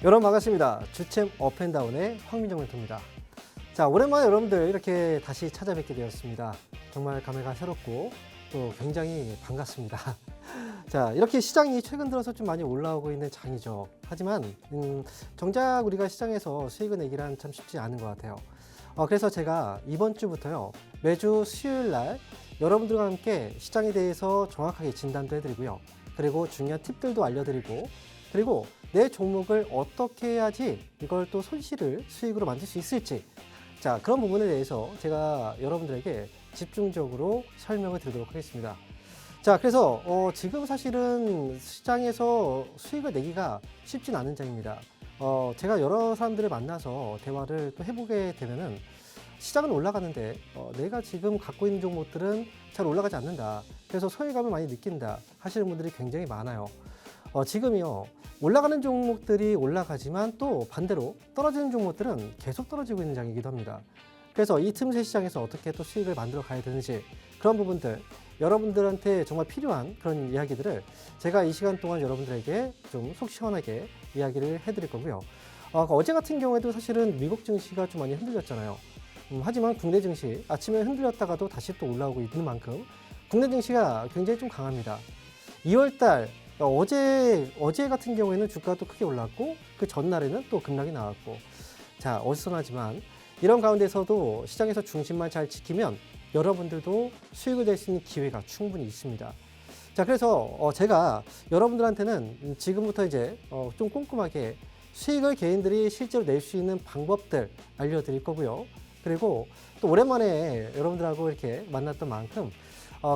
여러분 반갑습니다. 주챔 업앤다운의 황민정 멘토입니다. 자, 오랜만에 여러분들 이렇게 다시 찾아뵙게 되었습니다. 정말 감회가 새롭고 또 굉장히 반갑습니다. 자, 이렇게 시장이 최근 들어서 좀 많이 올라오고 있는 장이죠. 하지만 정작 우리가 시장에서 수익을 내기란 참 쉽지 않은 것 같아요. 그래서 제가 이번 주부터요, 매주 수요일 날 여러분들과 함께 시장에 대해서 정확하게 진단도 해드리고요. 그리고 중요한 팁들도 알려드리고, 그리고 내 종목을 어떻게 해야지 이걸 또 손실을 수익으로 만들 수 있을지, 자, 그런 부분에 대해서 제가 여러분들에게 집중적으로 설명을 드리도록 하겠습니다. 자, 그래서 지금 사실은 시장에서 수익을 내기가 쉽진 않은 장입니다. 제가 여러 사람들을 만나서 대화를 또 해보게 되면은 시장은 올라가는데 내가 지금 갖고 있는 종목들은 잘 올라가지 않는다. 그래서 소외감을 많이 느낀다 하시는 분들이 굉장히 많아요. 지금이요, 올라가는 종목들이 올라가지만 또 반대로 떨어지는 종목들은 계속 떨어지고 있는 장이기도 합니다. 그래서 이 틈새 시장에서 어떻게 또 수익을 만들어 가야 되는지, 그런 부분들, 여러분들한테 정말 필요한 그런 이야기들을 제가 이 시간 동안 여러분들에게 좀 속 시원하게 이야기를 해드릴 거고요. 어제 같은 경우에도 사실은 미국 증시가 좀 많이 흔들렸잖아요. 하지만 국내 증시 아침에 흔들렸다가도 다시 또 올라오고 있는 만큼 국내 증시가 굉장히 좀 강합니다. 2월달 어제 같은 경우에는 주가가 또 크게 올랐고, 그 전날에는 또 급락이 나왔고, 자, 어수선하지만 이런 가운데서도 시장에서 중심만 잘 지키면 여러분들도 수익을 낼 수 있는 기회가 충분히 있습니다. 자, 그래서 제가 여러분들한테는 지금부터 이제 좀 꼼꼼하게 수익을 개인들이 실제로 낼 수 있는 방법들 알려드릴 거고요. 그리고 또 오랜만에 여러분들하고 이렇게 만났던 만큼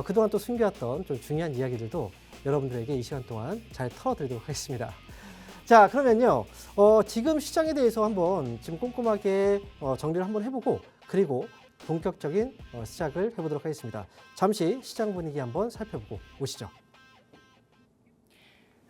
그동안 또 숨겨왔던 좀 중요한 이야기들도 여러분들에게 이 시간 동안 잘 털어드리도록 하겠습니다. 자, 그러면요, 지금 시장에 대해서 한번 지금 꼼꼼하게 정리를 한번 해보고, 그리고 본격적인 시작을 해보도록 하겠습니다. 잠시 시장 분위기 한번 살펴보고 오시죠.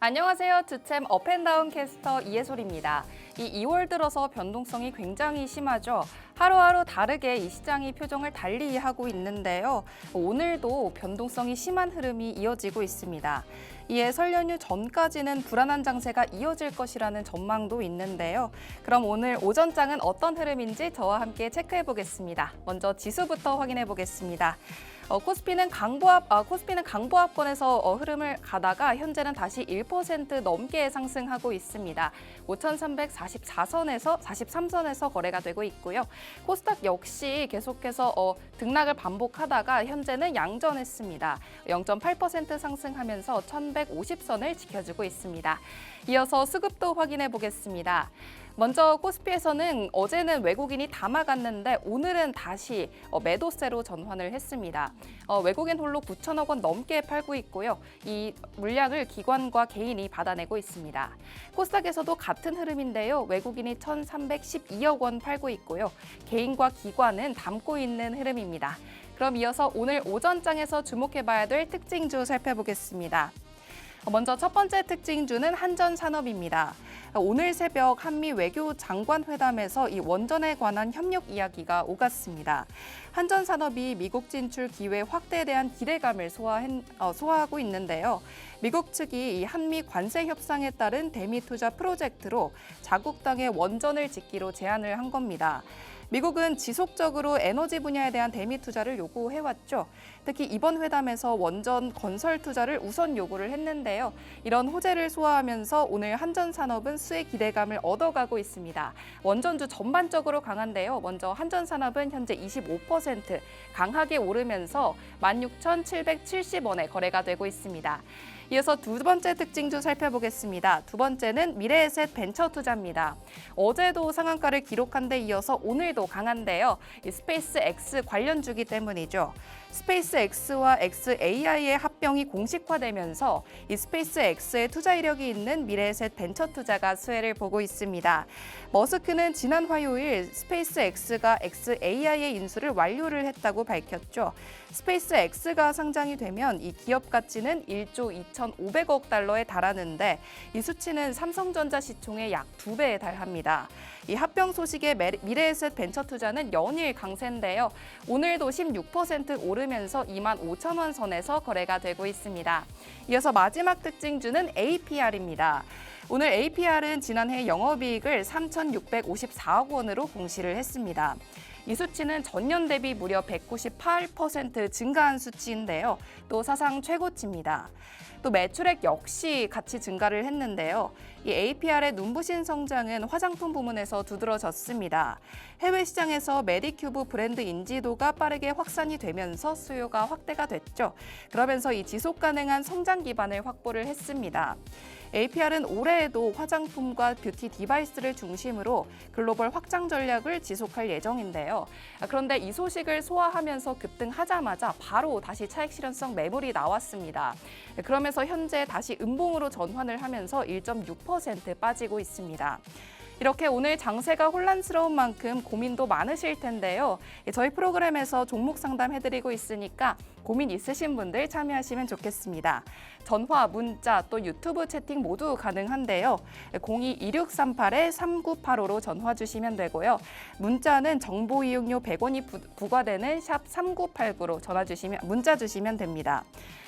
안녕하세요. 주챔 업앤다운 캐스터 이해솔입니다. 이 2월 들어서 변동성이 굉장히 심하죠. 하루하루 다르게 이 시장이 표정을 달리하고 있는데요. 오늘도 변동성이 심한 흐름이 이어지고 있습니다. 이에 설 연휴 전까지는 불안한 장세가 이어질 것이라는 전망도 있는데요. 그럼 오늘 오전장은 어떤 흐름인지 저와 함께 체크해 보겠습니다. 먼저 지수부터 확인해 보겠습니다. 코스피는 강보합권에서 흐름을 가다가 현재는 다시 1% 넘게 상승하고 있습니다. 5,344선에서 43선에서 거래가 되고 있고요. 코스닥 역시 계속해서 등락을 반복하다가 현재는 양전했습니다. 0.8% 상승하면서 1,150선을 지켜주고 있습니다. 이어서 수급도 확인해 보겠습니다. 먼저 코스피에서는 어제는 외국인이 다 막았는데 오늘은 다시 매도세로 전환을 했습니다. 외국인 홀로 9천억 원 넘게 팔고 있고요. 이 물량을 기관과 개인이 받아내고 있습니다. 코스닥에서도 같은 흐름인데요. 외국인이 1,312억 원 팔고 있고요. 개인과 기관은 담고 있는 흐름입니다. 그럼 이어서 오늘 오전장에서 주목해봐야 될 특징주 살펴보겠습니다. 먼저 첫 번째 특징주는 한전산업입니다. 오늘 새벽 한미 외교장관회담에서 이 원전에 관한 협력 이야기가 오갔습니다. 한전산업이 미국 진출 기회 확대에 대한 기대감을 소화하고 있는데요. 미국 측이 이 한미 관세 협상에 따른 대미 투자 프로젝트로 자국 땅에 원전을 짓기로 제안을 한 겁니다. 미국은 지속적으로 에너지 분야에 대한 대미 투자를 요구해왔죠. 특히 이번 회담에서 원전 건설 투자를 우선 요구를 했는데요. 이런 호재를 소화하면서 오늘 한전산업은 수혜 기대감을 얻어가고 있습니다. 원전주 전반적으로 강한데요. 먼저 한전산업은 현재 25% 강하게 오르면서 16,770원에 거래가 되고 있습니다. 이어서 두 번째 특징주 살펴보겠습니다. 두 번째는 미래에셋 벤처 투자입니다. 어제도 상한가를 기록한 데 이어서 오늘도 강한데요. 스페이스 X 관련주기 때문이죠. 스페이스 X와 XAI의 합병이 공식화되면서 이 스페이스 X의 투자 이력이 있는 미래에셋 벤처 투자가 수혜를 보고 있습니다. 머스크는 지난 화요일 스페이스 X가 XAI의 인수를 완료를 했다고 밝혔죠. 스페이스 X가 상장이 되면 이 기업 가치는 1조 2,500억 달러에 달하는데 이 수치는 삼성전자 시총의 약 2배에 달합니다. 이 합병 소식에 미래에셋 벤처투자는 연일 강세인데요. 오늘도 16% 오르면서 25,000원 선에서 거래가 되고 있습니다. 이어서 마지막 특징주는 APR입니다. 오늘 APR은 지난해 영업이익을 3,654억 원으로 공시를 했습니다. 이 수치는 전년 대비 무려 198% 증가한 수치인데요. 또 사상 최고치입니다. 또 매출액 역시 같이 증가를 했는데요. 이 APR의 눈부신 성장은 화장품 부문에서 두드러졌습니다. 해외 시장에서 메디큐브 브랜드 인지도가 빠르게 확산이 되면서 수요가 확대가 됐죠. 그러면서 이 지속 가능한 성장 기반을 확보를 했습니다. APR은 올해에도 화장품과 뷰티 디바이스를 중심으로 글로벌 확장 전략을 지속할 예정인데요. 그런데 이 소식을 소화하면서 급등하자마자 바로 다시 차익 실현성 매물이 나왔습니다. 그러면서 현재 다시 음봉으로 전환을 하면서 1.6% 빠지고 있습니다. 이렇게 오늘 장세가 혼란스러운 만큼 고민도 많으실 텐데요. 저희 프로그램에서 종목 상담해드리고 있으니까 고민 있으신 분들 참여하시면 좋겠습니다. 전화, 문자, 또 유튜브 채팅 모두 가능한데요. 02-2638-3985로 전화 주시면 되고요. 문자는 정보 이용료 100원이 부과되는 샵 3989로 문자 주시면 됩니다.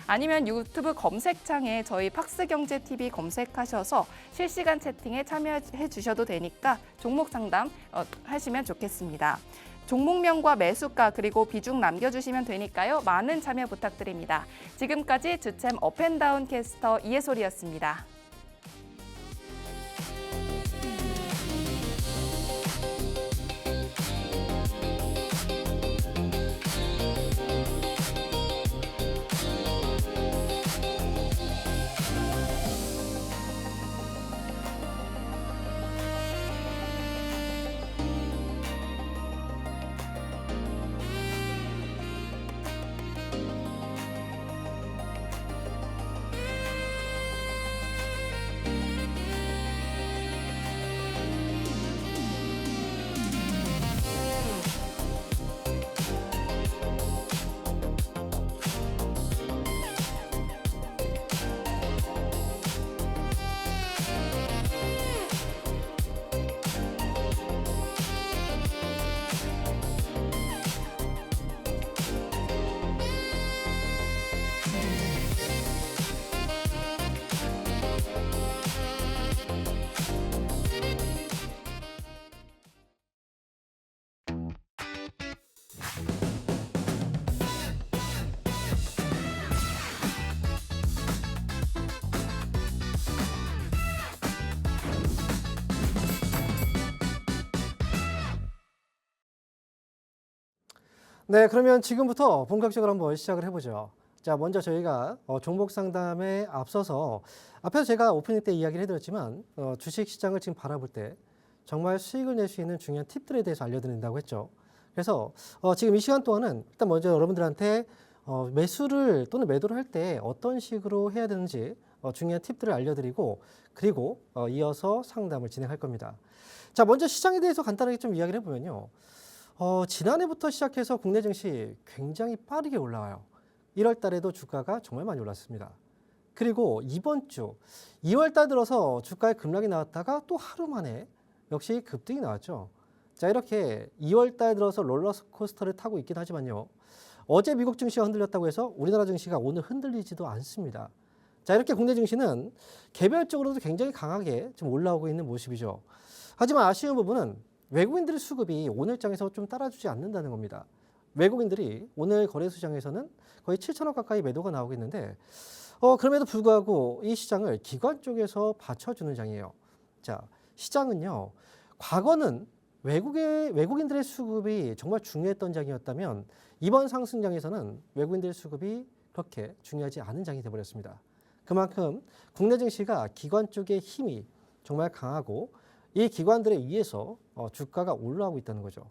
아니면 유튜브 검색창에 저희 팍스경제TV 검색하셔서 실시간 채팅에 참여해 주셔도 되니까 종목 상담 하시면 좋겠습니다. 종목명과 매수가 그리고 비중 남겨주시면 되니까요. 많은 참여 부탁드립니다. 지금까지 주챔 업앤다운 캐스터 이해솔이었습니다. 네, 그러면 지금부터 본격적으로 한번 시작을 해보죠. 자, 먼저 저희가 종목 상담에 앞서서 앞에서 제가 오프닝 때 이야기를 해드렸지만 주식 시장을 지금 바라볼 때 정말 수익을 낼 수 있는 중요한 팁들에 대해서 알려드린다고 했죠. 그래서 지금 이 시간 동안은 일단 먼저 여러분들한테 매수를 또는 매도를 할 때 어떤 식으로 해야 되는지 중요한 팁들을 알려드리고 그리고 이어서 상담을 진행할 겁니다. 자, 먼저 시장에 대해서 간단하게 좀 이야기를 해보면요. 지난해부터 시작해서 국내 증시 굉장히 빠르게 올라와요. 1월 달에도 주가가 정말 많이 올랐습니다. 그리고 이번 주 2월 달 들어서 주가에 급락이 나왔다가 또 하루 만에 역시 급등이 나왔죠. 자, 이렇게 2월 달 들어서 롤러코스터를 타고 있긴 하지만요. 어제 미국 증시가 흔들렸다고 해서 우리나라 증시가 오늘 흔들리지도 않습니다. 자, 이렇게 국내 증시는 개별적으로도 굉장히 강하게 좀 올라오고 있는 모습이죠. 하지만 아쉬운 부분은 외국인들의 수급이 오늘장에서 좀 따라주지 않는다는 겁니다. 외국인들이 오늘 거래소장에서는 거의 7천억 가까이 매도가 나오고 있는데 그럼에도 불구하고 이 시장을 기관 쪽에서 받쳐주는 장이에요. 자, 시장은요. 과거는 외국인들의 수급이 정말 중요했던 장이었다면 이번 상승장에서는 외국인들의 수급이 그렇게 중요하지 않은 장이 되어버렸습니다. 그만큼 국내 증시가 기관 쪽의 힘이 정말 강하고 이 기관들에 의해서 주가가 올라오고 있다는 거죠.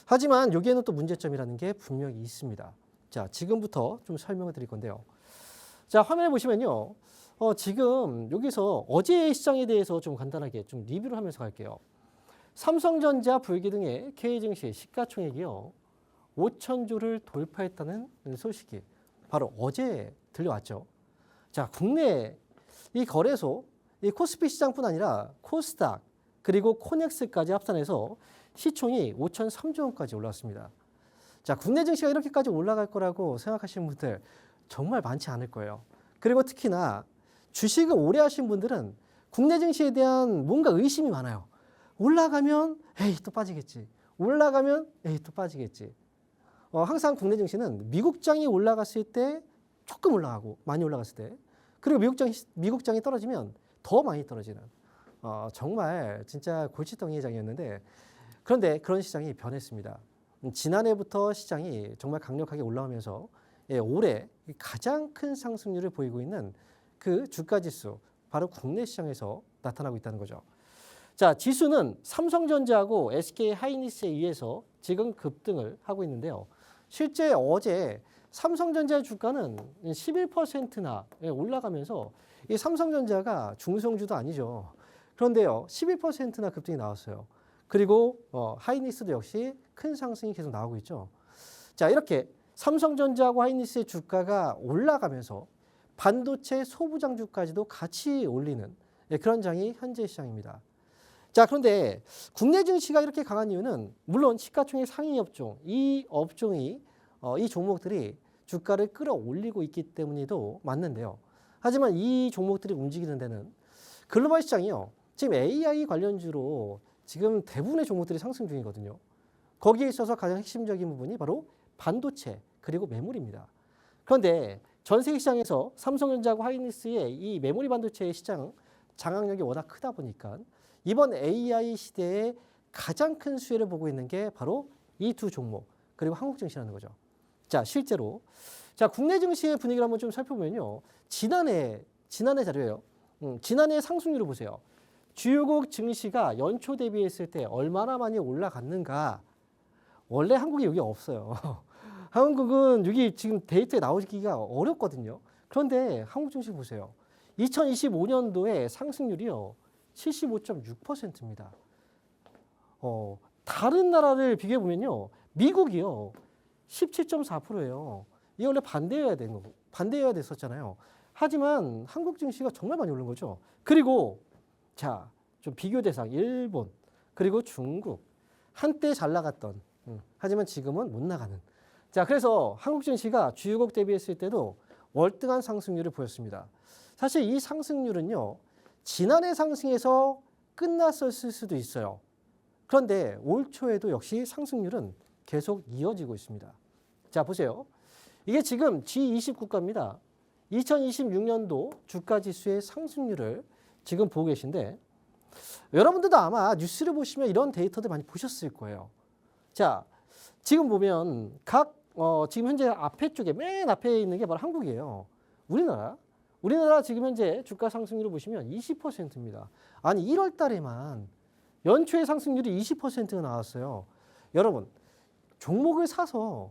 하지만 여기에는 또 문제점이라는 게 분명히 있습니다. 자, 지금부터 좀 설명을 드릴 건데요. 자, 화면에 보시면요. 지금 여기서 어제의 시장에 대해서 좀 간단하게 좀 리뷰를 하면서 갈게요. 삼성전자, 불기 등의 K증시 시가총액이요. 5천조를 돌파했다는 소식이 바로 어제 들려왔죠. 자, 국내 이 거래소, 이 코스피 시장뿐 아니라 코스닥, 그리고 코넥스까지 합산해서 시총이 5,003조 원까지 올랐습니다. 자, 국내 증시가 이렇게까지 올라갈 거라고 생각하시는 분들 정말 많지 않을 거예요. 그리고 특히나 주식을 오래 하신 분들은 국내 증시에 대한 뭔가 의심이 많아요. 올라가면 에이 또 빠지겠지. 올라가면 에이 또 빠지겠지. 항상 국내 증시는 미국장이 올라갔을 때 조금 올라가고 많이 올라갔을 때 그리고 미국장이 떨어지면 더 많이 떨어지는 정말 진짜 골칫덩이의 장이었는데 그런데 그런 시장이 변했습니다. 지난해부터 시장이 정말 강력하게 올라오면서 올해 가장 큰 상승률을 보이고 있는 그 주가지수 바로 국내 시장에서 나타나고 있다는 거죠. 자, 지수는 삼성전자하고 SK하이닉스에 의해서 지금 급등을 하고 있는데요. 실제 어제 삼성전자의 주가는 11%나 올라가면서 이 삼성전자가 중성주도 아니죠. 그런데요, 11%나 급등이 나왔어요. 그리고 하이닉스도 역시 큰 상승이 계속 나오고 있죠. 자, 이렇게 삼성전자하고 하이닉스의 주가가 올라가면서 반도체 소부장주까지도 같이 올리는 그런 장이 현재 시장입니다. 자, 그런데 국내 증시가 이렇게 강한 이유는 물론 시가총액 상위 업종, 이 업종이 이 종목들이 주가를 끌어올리고 있기 때문에도 맞는데요. 하지만 이 종목들이 움직이는 데는 글로벌 시장이요. 지금 AI 관련주로 지금 대부분의 종목들이 상승 중이거든요. 거기에 있어서 가장 핵심적인 부분이 바로 반도체 그리고 메모리입니다. 그런데 전 세계 시장에서 삼성전자하고 하이닉스의 이 메모리 반도체의 시장 장악력이 워낙 크다 보니까 이번 AI 시대에 가장 큰 수혜를 보고 있는 게 바로 이 두 종목 그리고 한국 증시라는 거죠. 자, 실제로 자 국내 증시의 분위기를 한번 좀 살펴보면요. 지난해 자료예요. 지난해 상승률을 보세요. 주요국 증시가 연초 대비했을 때 얼마나 많이 올라갔는가. 원래 한국이 여기 없어요. 한국은 여기 지금 데이터에 나오기가 어렵거든요. 그런데 한국 증시 보세요. 2025년도에 상승률이요. 75.6%입니다. 다른 나라를 비교해 보면요. 미국이요. 17.4%예요. 이게 원래 반대여야 됐었잖아요. 하지만 한국 증시가 정말 많이 오른 거죠. 그리고 자, 좀 비교 대상 일본 그리고 중국 한때 잘 나갔던 하지만 지금은 못 나가는. 자, 그래서 한국 증시가 주요국 대비했을 때도 월등한 상승률을 보였습니다. 사실 이 상승률은요. 지난해 상승에서 끝났을 수도 있어요. 그런데 올 초에도 역시 상승률은 계속 이어지고 있습니다. 자, 보세요. 이게 지금 G20 국가입니다. 2026년도 주가지수의 상승률을 지금 보고 계신데 여러분들도 아마 뉴스를 보시면 이런 데이터들 많이 보셨을 거예요. 자, 지금 보면 지금 현재 앞에 쪽에 맨 앞에 있는 게 바로 한국이에요. 우리나라 지금 현재 주가 상승률을 보시면 20%입니다. 아니 1월 달에만 연초의 상승률이 20%가 나왔어요. 여러분 종목을 사서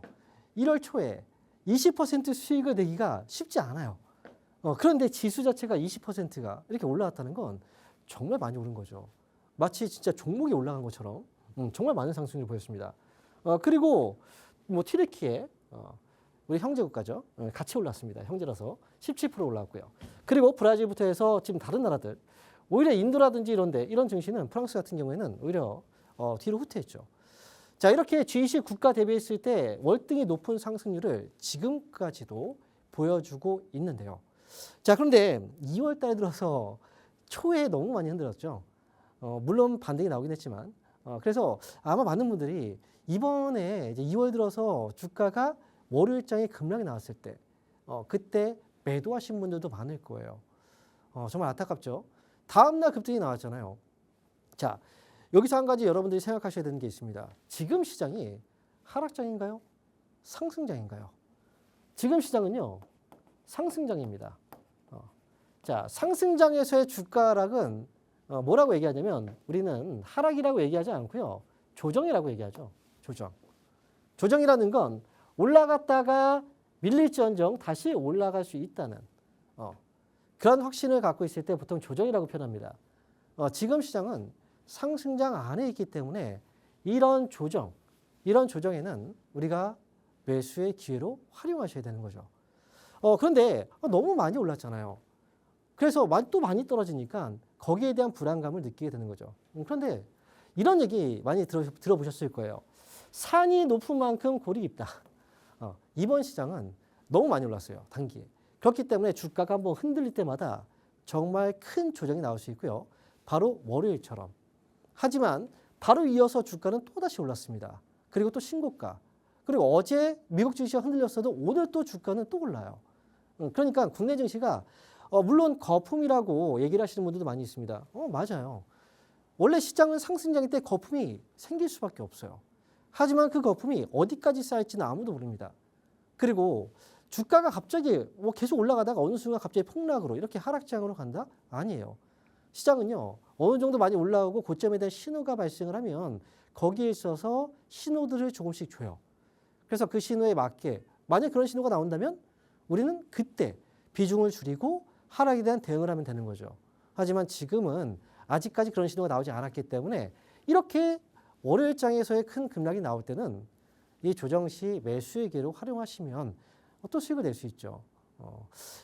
1월 초에 20% 수익을 내기가 쉽지 않아요. 그런데 지수 자체가 20%가 이렇게 올라왔다는 건 정말 많이 오른 거죠. 마치 진짜 종목이 올라간 것처럼 정말 많은 상승률을 보였습니다. 그리고 뭐 튀르키예 우리 형제 국가죠. 같이 올랐습니다. 형제라서 17% 올랐고요. 그리고 브라질부터 해서 지금 다른 나라들 오히려 인도라든지 이런 증시는 프랑스 같은 경우에는 오히려 뒤로 후퇴했죠. 자, 이렇게 G20 국가 대비했을 때 월등히 높은 상승률을 지금까지도 보여주고 있는데요. 자, 그런데 2월 달에 들어서 초에 너무 많이 흔들었죠. 물론 반등이 나오긴 했지만 그래서 아마 많은 분들이 이번에 이제 2월 들어서 주가가 월요일장에 급락이 나왔을 때 그때 매도하신 분들도 많을 거예요. 정말 안타깝죠. 다음날 급등이 나왔잖아요. 자, 여기서 한 가지 여러분들이 생각하셔야 되는 게 있습니다. 지금 시장이 하락장인가요? 상승장인가요? 지금 시장은요. 상승장입니다. 자, 상승장에서의 주가 하락은 뭐라고 얘기하냐면 우리는 하락이라고 얘기하지 않고요. 조정이라고 얘기하죠. 조정이라는 건 올라갔다가 밀릴지언정 다시 올라갈 수 있다는 그런 확신을 갖고 있을 때 보통 조정이라고 표현합니다. 지금 시장은 상승장 안에 있기 때문에 이런 조정에는 우리가 매수의 기회로 활용하셔야 되는 거죠. 그런데 너무 많이 올랐잖아요. 그래서 또 많이 떨어지니까 거기에 대한 불안감을 느끼게 되는 거죠. 그런데 이런 얘기 많이 들어보셨을 거예요. 산이 높은 만큼 골이 깊다. 이번 시장은 너무 많이 올랐어요. 단기에. 그렇기 때문에 주가가 한번 흔들릴 때마다 정말 큰 조정이 나올 수 있고요. 바로 월요일처럼. 하지만 바로 이어서 주가는 또다시 올랐습니다. 그리고 또 신고가. 그리고 어제 미국 증시가 흔들렸어도 오늘 또 주가는 또 올라요. 그러니까 국내 증시가 물론 거품이라고 얘기를 하시는 분들도 많이 있습니다. 맞아요. 원래 시장은 상승장일 때 거품이 생길 수밖에 없어요. 하지만 그 거품이 어디까지 쌓일지는 아무도 모릅니다. 그리고 주가가 갑자기 계속 올라가다가 어느 순간 갑자기 폭락으로 이렇게 하락장으로 간다? 아니에요. 시장은요. 어느 정도 많이 올라오고 고점에 대한 신호가 발생을 하면 거기에 있어서 신호들을 조금씩 줘요. 그래서 그 신호에 맞게 만약 그런 신호가 나온다면 우리는 그때 비중을 줄이고 하락에 대한 대응을 하면 되는 거죠. 하지만 지금은 아직까지 그런 신호가 나오지 않았기 때문에 이렇게 월요일장에서의 큰 급락이 나올 때는 이 조정 시 매수의 기회로 활용하시면 또 수익을 낼 수 있죠.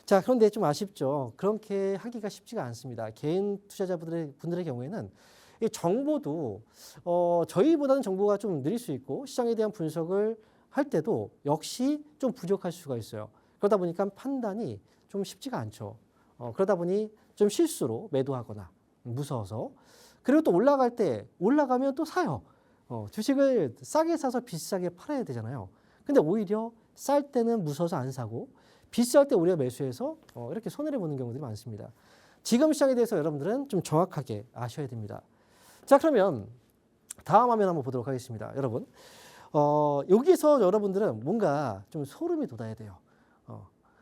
자, 그런데 좀 아쉽죠. 그렇게 하기가 쉽지가 않습니다. 개인 투자자분들의 경우에는 이 정보도 저희보다는 정보가 좀 느릴 수 있고 시장에 대한 분석을 할 때도 역시 좀 부족할 수가 있어요. 그러다 보니까 판단이 좀 쉽지가 않죠. 그러다 보니 좀 실수로 매도하거나 무서워서 그리고 또 올라갈 때 올라가면 또 사요. 주식을 싸게 사서 비싸게 팔아야 되잖아요. 근데 오히려 쌀 때는 무서워서 안 사고 비쌀 때 오히려 매수해서 이렇게 손해를 보는 경우들이 많습니다. 지금 시장에 대해서 여러분들은 좀 정확하게 아셔야 됩니다. 자, 그러면 다음 화면 한번 보도록 하겠습니다. 여러분, 여기서 여러분들은 뭔가 좀 소름이 돋아야 돼요.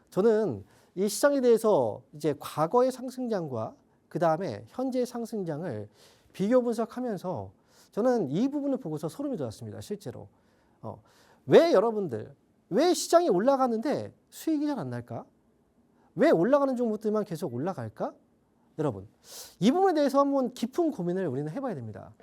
저는 이 시장에 대해서 이제 과거의 상승장과 그 다음에 현재 상승장을 비교 분석하면서 저는 이 부분을 보고서 소름이 돋았습니다. 실제로. 왜 시장이 올라가는데 수익이 잘 안 날까? 왜 올라가는 종목들만 계속 올라갈까? 여러분, 이 부분에 대해서 한번 깊은 고민을 우리는 해봐야 됩니다.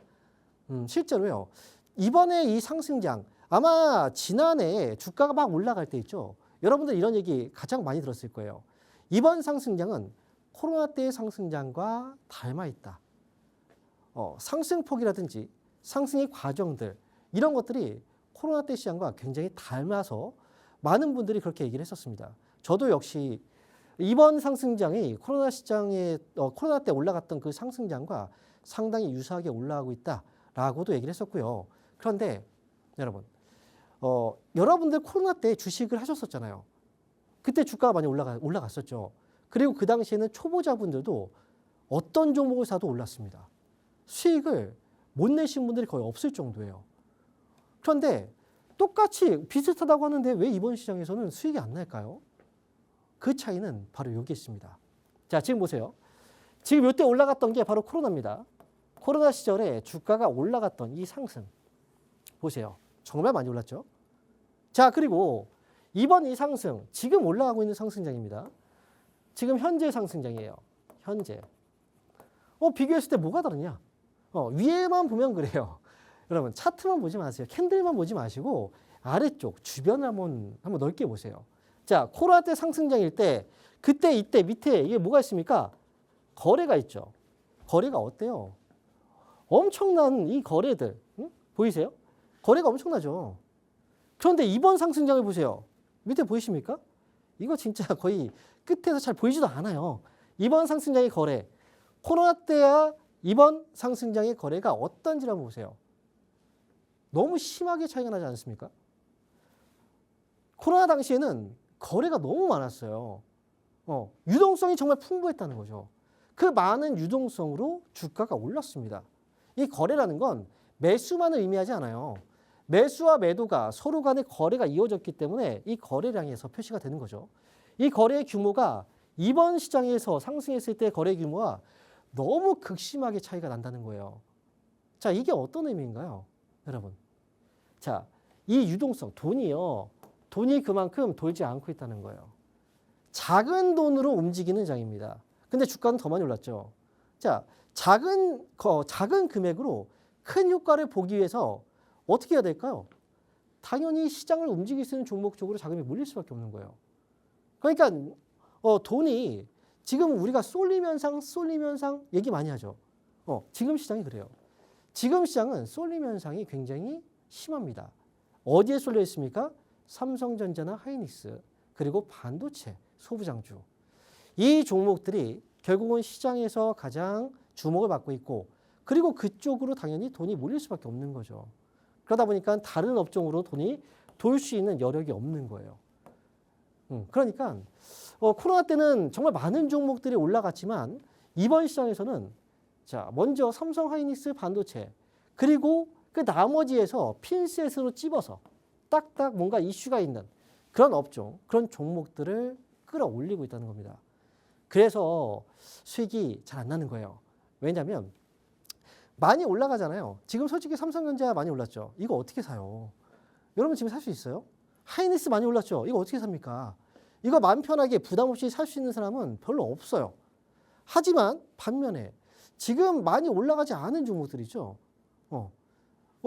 실제로요. 이번에 이 상승장, 아마 지난해 주가가 막 올라갈 때 있죠. 여러분들 이런 얘기 가장 많이 들었을 거예요. 이번 상승장은 코로나 때의 상승장과 닮아 있다. 상승폭이라든지 상승의 과정들 이런 것들이 코로나 때 시장과 굉장히 닮아서 많은 분들이 그렇게 얘기를 했었습니다. 저도 역시 이번 상승장이 코로나 때 올라갔던 그 상승장과 상당히 유사하게 올라가고 있다라고도 얘기를 했었고요. 그런데 여러분, 여러분들 코로나 때 주식을 하셨었잖아요. 그때 주가가 많이 올라갔었죠. 그리고 그 당시에는 초보자분들도 어떤 종목을 사도 올랐습니다. 수익을 못 내신 분들이 거의 없을 정도예요. 그런데 똑같이 비슷하다고 하는데 왜 이번 시장에서는 수익이 안 날까요? 그 차이는 바로 여기 있습니다. 자, 지금 보세요. 지금 이때 올라갔던 게 바로 코로나입니다. 코로나 시절에 주가가 올라갔던 이 상승. 보세요. 정말 많이 올랐죠? 자, 그리고 이번 이 상승, 지금 올라가고 있는 상승장입니다. 지금 현재 상승장이에요. 현재. 비교했을 때 뭐가 다르냐? 위에만 보면 그래요. 여러분, 차트만 보지 마세요. 캔들만 보지 마시고 아래쪽, 주변을 한번 넓게 보세요. 자, 코로나 때 상승장일 때 그때 이때 밑에 이게 뭐가 있습니까? 거래가 있죠. 거래가 어때요? 엄청난 이 거래들. 보이세요? 거래가 엄청나죠. 그런데 이번 상승장을 보세요. 밑에 보이십니까? 이거 진짜 거의 끝에서 잘 보이지도 않아요. 이번 상승장의 거래. 코로나 때야 이번 상승장의 거래가 어떤지 한번 보세요. 너무 심하게 차이가 나지 않습니까? 코로나 당시에는 거래가 너무 많았어요. 유동성이 정말 풍부했다는 거죠. 그 많은 유동성으로 주가가 올랐습니다. 이 거래라는 건 매수만을 의미하지 않아요. 매수와 매도가 서로 간의 거래가 이어졌기 때문에 이 거래량에서 표시가 되는 거죠. 이 거래의 규모가 이번 시장에서 상승했을 때 거래 규모와 너무 극심하게 차이가 난다는 거예요. 자, 이게 어떤 의미인가요? 여러분. 자, 이 유동성, 돈이 그만큼 돌지 않고 있다는 거예요. 작은 돈으로 움직이는 장입니다. 근데 주가는 더 많이 올랐죠. 자, 작은 금액으로 큰 효과를 보기 위해서 어떻게 해야 될까요? 당연히 시장을 움직일 수 있는 종목 쪽으로 자금이 몰릴 수밖에 없는 거예요. 그러니까 돈이 지금 우리가 쏠림 현상 얘기 많이 하죠. 지금 시장이 그래요. 지금 시장은 쏠림 현상이 굉장히 심합니다. 어디에 쏠려 있습니까? 삼성전자나 하이닉스, 그리고 반도체, 소부장주. 이 종목들이 결국은 시장에서 가장 주목을 받고 있고, 그리고 그쪽으로 당연히 돈이 몰릴 수밖에 없는 거죠. 그러다 보니까 다른 업종으로 돈이 돌 수 있는 여력이 없는 거예요. 그러니까 코로나 때는 정말 많은 종목들이 올라갔지만 이번 시장에서는 자, 먼저 삼성 하이닉스 반도체, 그리고 그 나머지에서 핀셋으로 찝어서 딱딱 뭔가 이슈가 있는 그런 업종, 그런 종목들을 끌어올리고 있다는 겁니다. 그래서 수익이 잘 안 나는 거예요. 왜냐하면 많이 올라가잖아요. 지금 솔직히 삼성전자 많이 올랐죠. 이거 어떻게 사요? 여러분 지금 살 수 있어요? 하이닉스 많이 올랐죠. 이거 어떻게 삽니까? 이거 마음 편하게 부담 없이 살 수 있는 사람은 별로 없어요. 하지만 반면에 지금 많이 올라가지 않은 종목들이죠.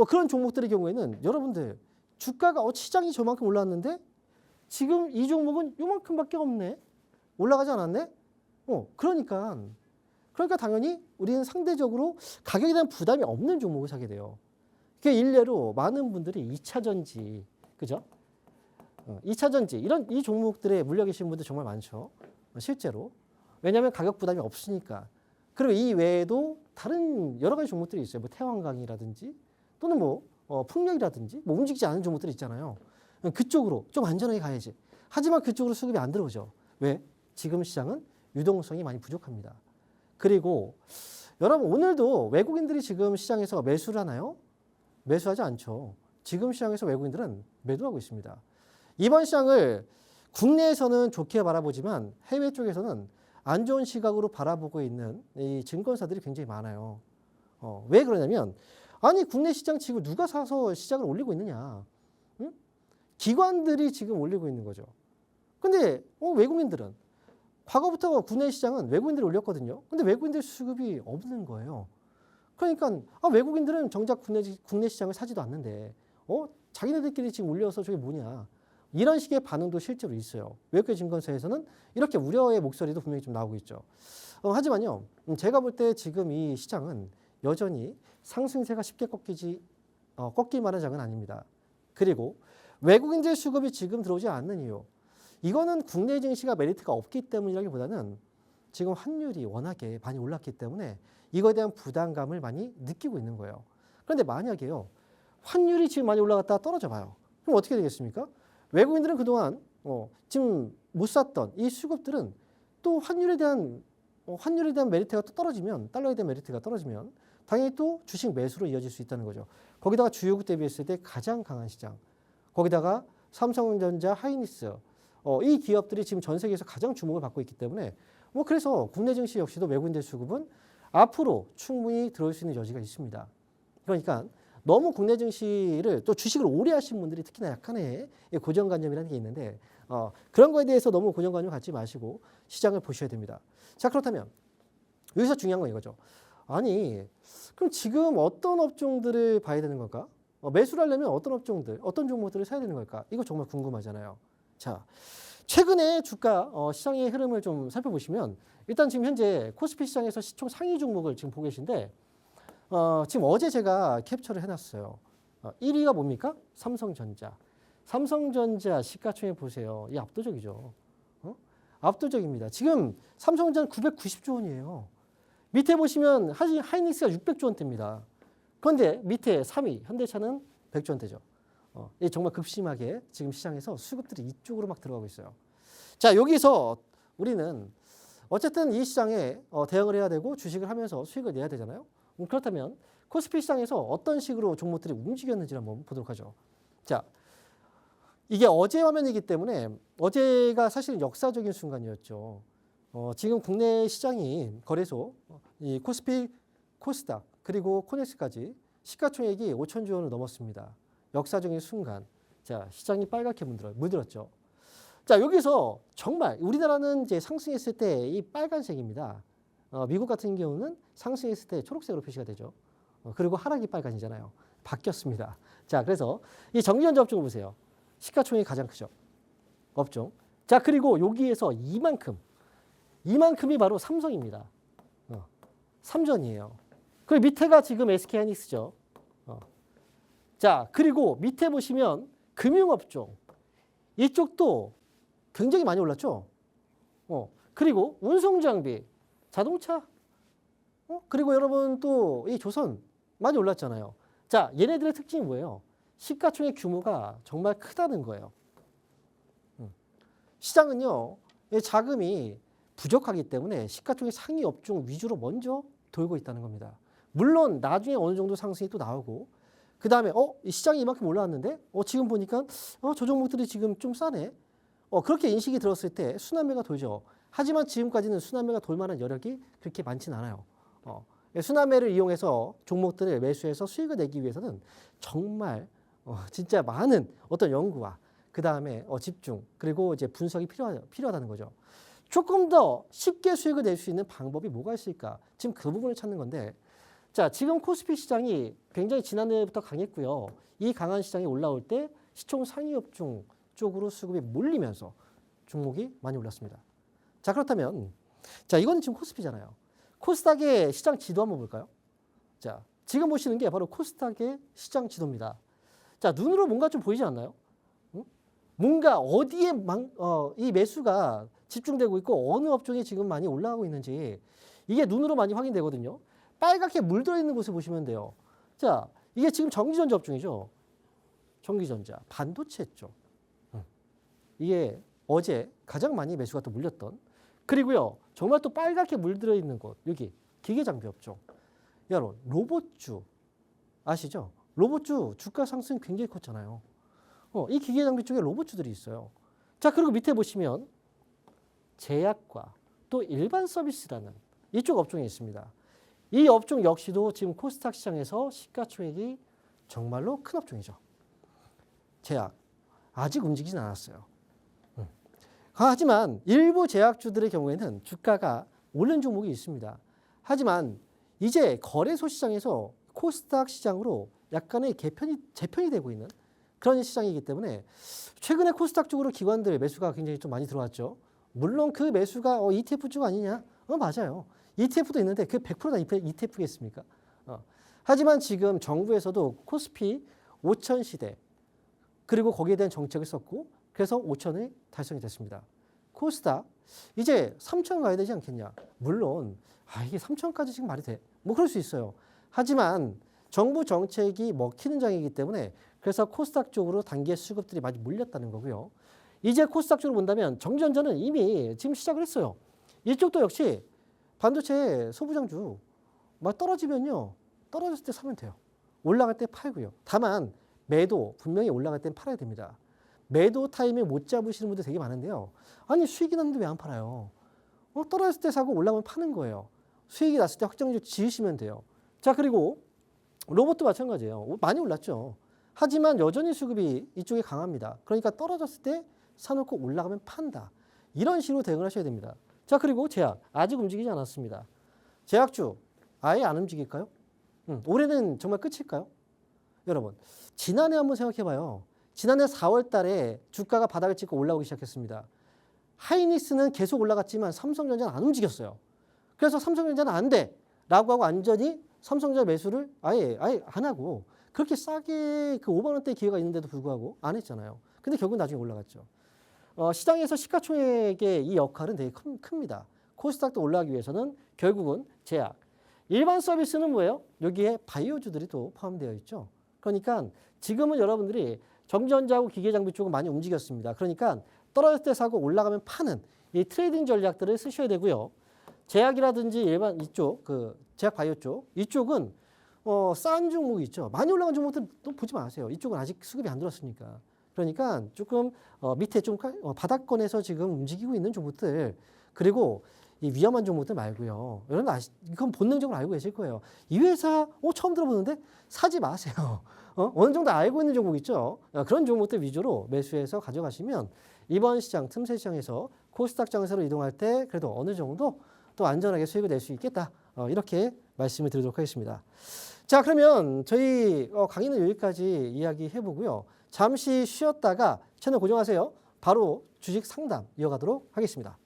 그런 종목들의 경우에는 여러분들 주가가 시장이 저만큼 올랐는데 지금 이 종목은 요만큼밖에 없네. 올라가지 않았네. 그러니까 당연히 우리는 상대적으로 가격에 대한 부담이 없는 종목을 사게 돼요. 그 일례로 많은 분들이 2차전지, 그죠? 2차전지 이런 이 종목들에 물려 계신 분들 정말 많죠. 실제로. 왜냐하면 가격 부담이 없으니까. 그리고 이 외에도 다른 여러 가지 종목들이 있어요. 뭐 태왕강이라든지 또는 뭐 풍력이라든지 뭐 움직이지 않은 종목들이 있잖아요. 그쪽으로 좀 안전하게 가야지. 하지만 그쪽으로 수급이 안 들어오죠. 왜? 지금 시장은 유동성이 많이 부족합니다. 그리고 여러분 오늘도 외국인들이 지금 시장에서 매수를 하나요? 매수하지 않죠. 지금 시장에서 외국인들은 매도하고 있습니다. 이번 시장을 국내에서는 좋게 바라보지만 해외 쪽에서는 안 좋은 시각으로 바라보고 있는 이 증권사들이 굉장히 많아요. 왜 그러냐면 아니 국내 시장 지금 누가 사서 시장을 올리고 있느냐. 응? 기관들이 지금 올리고 있는 거죠. 근데 외국인들은 과거부터 국내 시장은 외국인들이 올렸거든요. 근데 외국인들 수급이 없는 거예요. 그러니까 외국인들은 정작 국내 시장을 사지도 않는데 자기네들끼리 지금 올려서 저게 뭐냐. 이런 식의 반응도 실제로 있어요. 외국계 증권사에서는 이렇게 우려의 목소리도 분명히 좀 나오고 있죠. 하지만요. 제가 볼 때 지금 이 시장은 여전히 상승세가 쉽게 꺾일 만한 장은 아닙니다. 그리고 외국인들 수급이 지금 들어오지 않는 이유. 이거는 국내 증시가 메리트가 없기 때문이라기보다는 지금 환율이 워낙에 많이 올랐기 때문에 이거에 대한 부담감을 많이 느끼고 있는 거예요. 그런데 만약에요. 환율이 지금 많이 올라갔다가 떨어져 봐요. 그럼 어떻게 되겠습니까? 외국인들은 그동안 지금 못 샀던 이 수급들은 또 환율에 대한 메리트가 또 떨어지면, 달러에 대한 메리트가 떨어지면 당연히 또 주식 매수로 이어질 수 있다는 거죠. 거기다가 주요국 대비했을 때 가장 강한 시장. 거기다가 삼성전자, 하이닉스 이 기업들이 지금 전 세계에서 가장 주목을 받고 있기 때문에 그래서 국내 증시 역시도 외국인들 수급은 앞으로 충분히 들어올 수 있는 여지가 있습니다. 그러니까 너무 국내 증시를 또 주식을 오래 하신 분들이 특히나 약간의 고정관념이라는 게 있는데 그런 거에 대해서 너무 고정관념을 갖지 마시고 시장을 보셔야 됩니다. 자, 그렇다면 여기서 중요한 건 이거죠. 아니 그럼 지금 어떤 업종들을 봐야 되는 걸까? 매수를 하려면 어떤 업종들, 어떤 종목들을 사야 되는 걸까? 이거 정말 궁금하잖아요. 자, 최근에 주가 시장의 흐름을 좀 살펴보시면 일단 지금 현재 코스피 시장에서 시총 상위 종목을 지금 보고 계신데 지금 어제 제가 캡처를 해놨어요. 1위가 뭡니까? 삼성전자. 삼성전자 시가총액 보세요. 이 압도적이죠. 압도적입니다. 지금 삼성전자는 990조 원이에요. 밑에 보시면 하이닉스가 600조 원대입니다. 그런데 밑에 3위 현대차는 100조 원대죠. 정말 급심하게 지금 시장에서 수급들이 이쪽으로 막 들어가고 있어요. 자, 여기서 우리는 어쨌든 이 시장에 대응을 해야 되고 주식을 하면서 수익을 내야 되잖아요. 그렇다면 코스피 시장에서 어떤 식으로 종목들이 움직였는지 한번 보도록 하죠. 자, 이게 어제 화면이기 때문에 어제가 사실 역사적인 순간이었죠. 지금 국내 시장이 거래소, 이 코스피, 코스닥 그리고 코넥스까지 시가총액이 5천조 원을 넘었습니다. 역사적인 순간. 자, 시장이 빨갛게 물들었죠. 자, 여기서 정말 우리나라는 이제 상승했을 때 이 빨간색입니다. 미국 같은 경우는 상승했을 때 초록색으로 표시가 되죠. 그리고 하락이 빨간이잖아요. 바뀌었습니다. 자, 그래서 이 전기전자 업종을 보세요. 시가총액이 가장 크죠. 업종. 자, 그리고 여기에서 이만큼 이만큼이 바로 삼성입니다. 삼전이에요. 그리고 밑에가 지금 SK하이닉스죠. 자, 그리고 밑에 보시면 금융업종. 이쪽도 굉장히 많이 올랐죠. 그리고 운송장비, 자동차. 그리고 여러분 또 이 조선 많이 올랐잖아요. 자, 얘네들의 특징이 뭐예요? 시가총액 규모가 정말 크다는 거예요. 시장은요, 이 자금이 부족하기 때문에 시가총액 상위 업종 위주로 먼저 돌고 있다는 겁니다. 물론 나중에 어느 정도 상승이 또 나오고, 그 다음에 이 시장이 이만큼 올라왔는데 지금 보니까 저 종목들이 지금 좀 싸네. 그렇게 인식이 들었을 때 순환매가 돌죠. 하지만 지금까지는 순환매가 돌 만한 여력이 그렇게 많지는 않아요. 순환매를 이용해서 종목들을 매수해서 수익을 내기 위해서는 정말 진짜 많은 어떤 연구와 그 다음에 집중 그리고 이제 분석이 필요하다는 거죠. 조금 더 쉽게 수익을 낼 수 있는 방법이 뭐가 있을까? 지금 그 부분을 찾는 건데, 자, 지금 코스피 시장이 굉장히 지난해부터 강했고요. 이 강한 시장이 올라올 때 시총 상위 업종 쪽으로 수급이 몰리면서 종목이 많이 올랐습니다. 자, 그렇다면 자, 이거는 지금 코스피잖아요. 코스닥의 시장 지도 한번 볼까요? 자, 지금 보시는 게 바로 코스닥의 시장 지도입니다. 자, 눈으로 뭔가 좀 보이지 않나요? 뭔가 어디에 이 매수가 집중되고 있고 어느 업종이 지금 많이 올라가고 있는지 이게 눈으로 많이 확인되거든요. 빨갛게 물들어 있는 곳을 보시면 돼요. 자, 이게 지금 전기전자 업종이죠. 전기전자, 반도체 쪽. 이게 어제 가장 많이 매수가 또 물렸던. 그리고요, 정말 또 빨갛게 물들어 있는 곳, 여기 기계장비 업종. 여러분, 로봇주 아시죠? 로봇주 주가 상승 굉장히 컸잖아요. 이 기계장비 쪽에 로봇주들이 있어요. 자, 그리고 밑에 보시면 제약과 또 일반 서비스라는 이쪽 업종이 있습니다. 이 업종 역시도 지금 코스닥 시장에서 시가총액이 정말로 큰 업종이죠. 제약 아직 움직이진 않았어요. 하지만 일부 제약주들의 경우에는 주가가 오른 종목이 있습니다. 하지만 이제 거래소 시장에서 코스닥 시장으로 약간의 재편이 되고 있는 그런 시장이기 때문에 최근에 코스닥 쪽으로 기관들 매수가 굉장히 좀 많이 들어왔죠. 물론 그 매수가 ETF 쪽 아니냐? 맞아요. ETF도 있는데 그 100%다 ETF겠습니까? 하지만 지금 정부에서도 코스피 5천 시대 그리고 거기에 대한 정책을 썼고 그래서 5천이 달성이 됐습니다. 코스닥 이제 3천 가야 되지 않겠냐? 물론 이게 3천까지 지금 말이 돼? 뭐 그럴 수 있어요. 하지만 정부 정책이 먹히는 장이기 때문에 그래서 코스닥 쪽으로 단기 수급들이 많이 몰렸다는 거고요. 이제 코스닥 쪽으로 본다면 전기전자는 이미 지금 시작을 했어요. 이쪽도 역시 반도체 소부장주 막 떨어지면요. 떨어졌을 때 사면 돼요. 올라갈 때 팔고요. 다만 매도 분명히 올라갈 땐 팔아야 됩니다. 매도 타이밍 못 잡으시는 분들 되게 많은데요. 아니 수익이 났는데 왜 안 팔아요? 떨어졌을 때 사고 올라가면 파는 거예요. 수익이 났을 때 확정적 지으시면 돼요. 자, 그리고 로봇도 마찬가지예요. 많이 올랐죠. 하지만 여전히 수급이 이쪽에 강합니다. 그러니까 떨어졌을 때 사놓고 올라가면 판다. 이런 식으로 대응을 하셔야 됩니다. 자, 그리고 제약 아직 움직이지 않았습니다. 제약주 아예 안 움직일까요? 올해는 정말 끝일까요? 여러분, 지난해 한번 생각해 봐요. 지난해 4월 달에 주가가 바닥을 찍고 올라오기 시작했습니다. 하이닉스는 계속 올라갔지만 삼성전자는 안 움직였어요. 그래서 삼성전자는 안 돼 라고 하고 완전히 삼성전자 매수를 아예 안 하고 그렇게 싸게 그 5만 원대 기회가 있는데도 불구하고 안 했잖아요. 근데 결국 나중에 올라갔죠. 시장에서 시가총액의 이 역할은 되게 큽니다. 코스닥도 올라가기 위해서는 결국은 제약. 일반 서비스는 뭐예요? 여기에 바이오주들이 또 포함되어 있죠. 그러니까 지금은 여러분들이 전기전자하고 기계장비 쪽은 많이 움직였습니다. 그러니까 떨어질 때 사고 올라가면 파는 이 트레이딩 전략들을 쓰셔야 되고요. 제약이라든지 일반 이쪽 제약 바이오 쪽 이쪽은 싼 종목이 있죠. 많이 올라간 종목들 또 보지 마세요. 이쪽은 아직 수급이 안 들었으니까. 그러니까 조금 밑에 좀 바닥권에서 지금 움직이고 있는 종목들 그리고 이 위험한 종목들 말고요. 여러분 이건 본능적으로 알고 계실 거예요. 이 회사 처음 들어보는데 사지 마세요. 어느 정도 알고 있는 종목 있죠. 그런 종목들 위주로 매수해서 가져가시면 이번 시장 틈새 시장에서 코스닥 장세로 이동할 때 그래도 어느 정도 또 안전하게 수익을 낼 수 있겠다. 이렇게 말씀을 드리도록 하겠습니다. 자, 그러면 저희 강의는 여기까지 이야기해 보고요. 잠시 쉬었다가 채널 고정하세요. 바로 주식 상담 이어가도록 하겠습니다.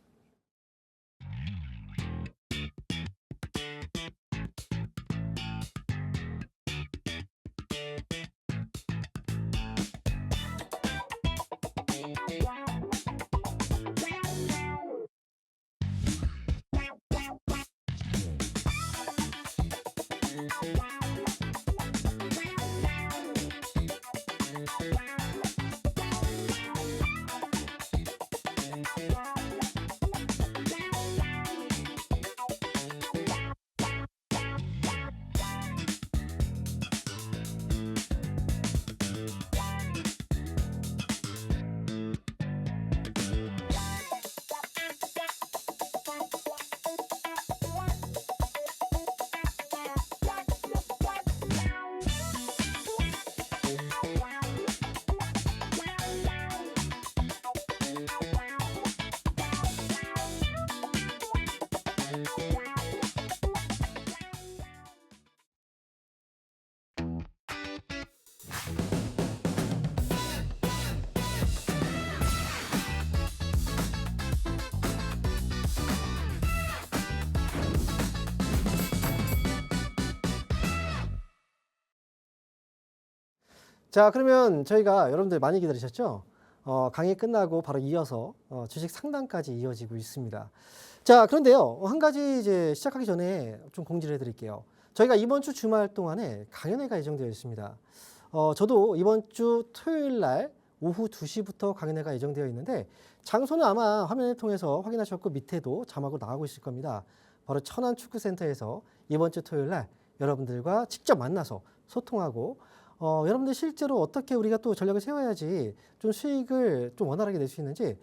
자, 그러면 저희가 여러분들 많이 기다리셨죠? 강의 끝나고 바로 이어서 주식 상담까지 이어지고 있습니다. 자, 그런데요, 한 가지 이제 시작하기 전에 좀 공지를 해드릴게요. 저희가 이번 주 주말 동안에 강연회가 예정되어 있습니다. 저도 이번 주 토요일 날 오후 2시부터 강연회가 예정되어 있는데 장소는 아마 화면을 통해서 확인하셨고 밑에도 자막으로 나가고 있을 겁니다. 바로 천안축구센터에서 이번 주 토요일 날 여러분들과 직접 만나서 소통하고 여러분들 실제로 어떻게 우리가 또 전략을 세워야지 좀 수익을 좀 원활하게 낼 수 있는지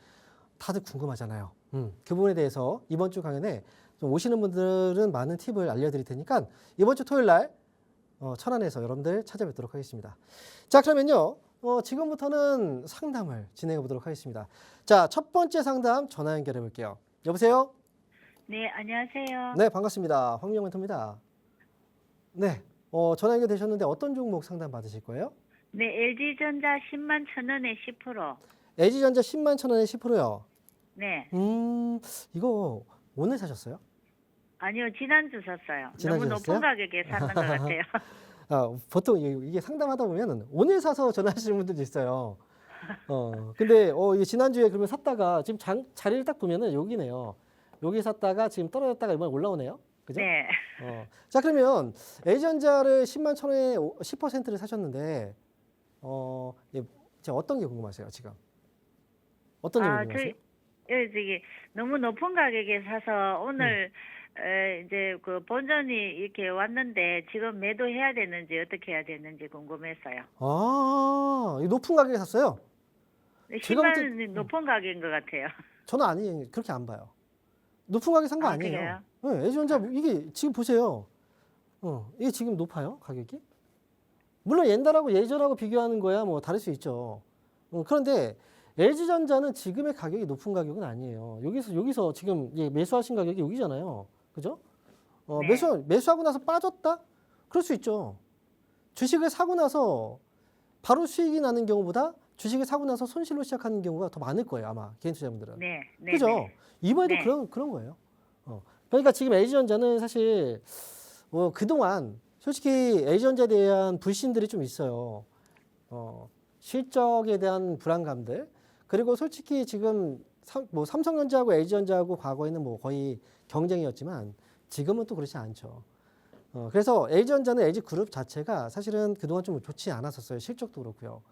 다들 궁금하잖아요. 그 부분에 대해서 이번 주 강연에 좀 오시는 분들은 많은 팁을 알려드릴 테니까 이번 주 토요일 날 천안에서 여러분들 찾아뵙도록 하겠습니다. 자, 그러면요. 지금부터는 상담을 진행해 보도록 하겠습니다. 자, 첫 번째 상담 전화 연결해 볼게요. 여보세요? 네, 안녕하세요. 네, 반갑습니다. 황민영 멘토입니다. 네, 전화 연결되셨는데 어떤 종목 상담 받으실 거예요? 네, LG전자 10만 천 원에 10%. LG전자 10만 천 원에 10%요. 네. 이거 오늘 사셨어요? 아니요, 지난주 샀어요. 지난주 너무 샀어요? 높은 가격에 샀는 것 같아요. 보통 이게 상담하다 보면 오늘 사서 전화하시는 분들도 있어요. 근데 이게 지난주에 그러면 샀다가 지금 자리를 딱 보면은 여기네요. 여기 샀다가 지금 떨어졌다가 이번에 올라오네요. 그죠? 네. 자, 그러면 LG전자를 10만 천 원에 10%를 사셨는데 예, 지금 어떤 게 궁금하세요, 지금? 어떤 게 궁금하세요? 저기 너무 높은 가격에 사서 오늘 이제 그 본전이 이렇게 왔는데 지금 매도해야 되는지 어떻게 해야 되는지 궁금했어요. 이 높은 가격에 샀어요? 10만 원이 높은 가격인 것 같아요. 저는 아니 그렇게 안 봐요. 높은 가격에 산 거 아니에요. 그래요? 네, LG전자 이게 지금 보세요. 이게 지금 높아요, 가격이? 물론 옛날하고 예전하고 비교하는 거야 뭐 다를 수 있죠. 그런데 LG전자는 지금의 가격이 높은 가격은 아니에요. 여기서 지금 매수하신 가격이 여기잖아요. 그죠? 네. 매수하고 나서 빠졌다? 그럴 수 있죠. 주식을 사고 나서 바로 수익이 나는 경우보다 주식을 사고 나서 손실로 시작하는 경우가 더 많을 거예요, 아마 개인 투자자분들은. 네. 네. 그죠? 네. 이번에도 네. 그런 거예요. 그러니까 지금 LG전자는 사실 그동안 솔직히 LG전자에 대한 불신들이 좀 있어요. 실적에 대한 불안감들. 그리고 솔직히 지금 삼성전자하고 LG전자하고 과거에는 뭐 거의 경쟁이었지만 지금은 또 그렇지 않죠. 그래서 LG전자는 LG그룹 자체가 사실은 그동안 좀 좋지 않았었어요. 실적도 그렇고요.